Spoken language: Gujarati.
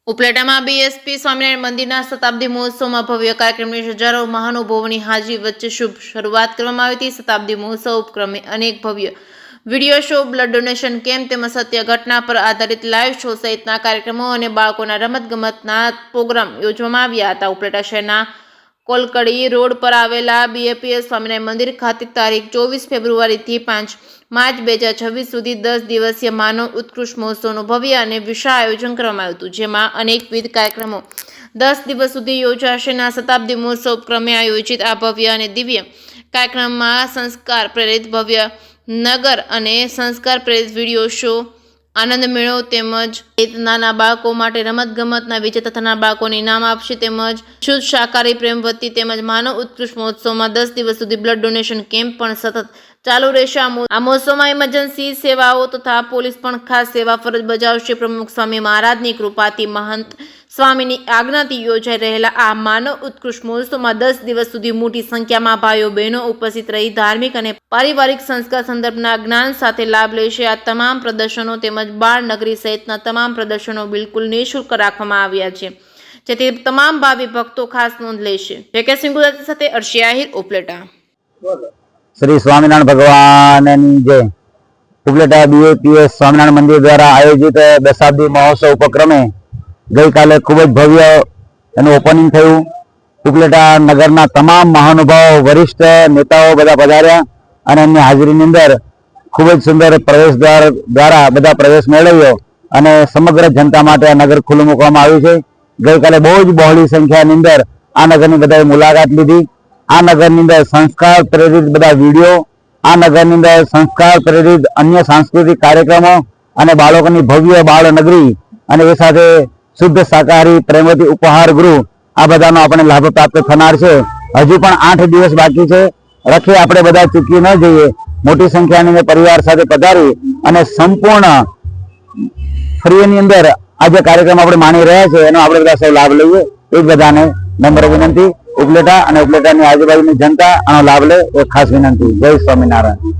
ઉપલેટામાં બીએસપી સ્વામિનારાયણ મંદિરના શતાબ્દી મહોત્સવમાં ભવ્ય કાર્યક્રમની હજારો મહાનુભાવોની હાજરી વચ્ચે શુભ શરૂઆત કરવામાં આવી હતી। શતાબ્દી મહોત્સવ ઉપક્રમે અનેક ભવ્ય video show, blood donation camp તેમજ સત્ય ઘટના પર આધારિત લાઈવ શો સહિતના કાર્યક્રમો અને બાળકોના રમતગમતના પ્રોગ્રામ યોજવામાં આવ્યા હતા। ઉપલેટા શહેરના કોલકડી રોડ પર આવેલા બીએપીએસ સ્વામિનારાયણ મંદિર ખાતે તારીખ 24 ફેબ્રુઆરીથી 5 માર્ચ 2026 સુધી 10 દિવસીય માનવ ઉત્કૃષ્ટ મહોત્સવનું ભવ્ય અને વિશાળ આયોજન કરવામાં આવ્યું હતું, જેમાં અનેકવિધ કાર્યક્રમો 10 દિવસ સુધી યોજાશે। શતાબ્દી મહોત્સવ ઉપક્રમે આયોજિત આ ભવ્ય અને દિવ્ય કાર્યક્રમમાં સંસ્કાર પ્રેરિત ભવ્ય નગર અને સંસ્કાર પ્રેરિત વિડીયો શો, આનંદ મેળો તેમજ નાના બાળકો માટે રમતગમતના વિજેતા થનાર બાળકોને ઇનામ આપશે તેમજ શુદ્ધ શાકાહારી પ્રેમવતી તેમજ માનવ ઉત્કૃષ્ટ મહોત્સવમાં 10 દિવસ સુધી બ્લડ ડોનેશન કેમ્પ પણ સતત ચાલુ રહેશે। આ મહોત્સવમાં ઇમરજન્સી સેવાઓ તથા પોલીસ પણ ખાસ સેવા ફરજ બજાવશે। પ્રમુખ સ્વામી મહારાજની કૃપાથી મહંત સ્વામીની આજ્ઞાથી યોજાઈ રહેલા આ માનવ ઉત્કૃષ્ટ મહોત્સવમાં 10 દિવસ સુધી મોટી સંખ્યામાં ભાઈઓ બહેનો ઉપસ્થિત રહી ધાર્મિક અને પારિવારિક સંસ્કાર સંદર્ભના જ્ઞાન સાથે લાભ લેશે। આ તમામ પ્રદર્શનો તેમજ બાળ નગરી સહિતના તમામ પ્રદર્શનો બિલકુલ નિઃશુલ્ક રાખવામાં આવ્યા છે, જેથી તમામ ભાવિ ભક્તો ખાસ નોંધ લેશે। વેકેશન ગુજરાતી સાથે અર્શી આહિર, ઉપલેટા। श्री स्वामीनारायण भगवान जय। उपलेटा बीएपीएस स्वामीनारायण मंदिर द्वारा आयोजित दशाब्दी महोत्सव उपक्रमे गई काले खूब भव्य ओपनिंग थयुं। उपलेटा नगरना तमाम महानुभावो, वरिष्ठ नेताओं बधा पधार्या अने एमनी हाजरीनी अंदर खूब सुंदर प्रवेश द्वार द्वारा बधा प्रवेश मेळव्यो अने समग्र जनता माटे आ नगर खुल्लुं मूकवामां आव्युं छे। गई काले बहु ज बहोળી संख्यानी अंदर आ नगरनी बधाए मुलाकात लीधी। आ नगरनी अंदर संस्कार प्रेरित बधा विडियो, आ नगरनी अंदर संस्कार प्रेरित अन्य सांस्कृतिक कार्यक्रमों अने बाळकोनी भव्य बाळ नगरी अने ए साथे शुद्ध शाकाहारी प्रेमवती उपहार गृह आ बधानो आपणे लाभ प्राप्त थनार छे। हजू पण 8 दिवस बाकी छे। रखे आपणे बधा चूकी न जईए। मोटी संख्यानी अंदर परिवार साथे पधारी अने संपूर्ण फ्रीनी अंदर आ जे कार्यक्रम आपणे माणी रह्या छे एनो आपणे बधा सौ लाभ लईए ए बधाने नम्र विनंती। उपलेटा અને ઉપલેટાની આજુબાજુની જનતા આનો લાભ લે એ ખાસ વિનંતી। જય સ્વામિનારાયણ।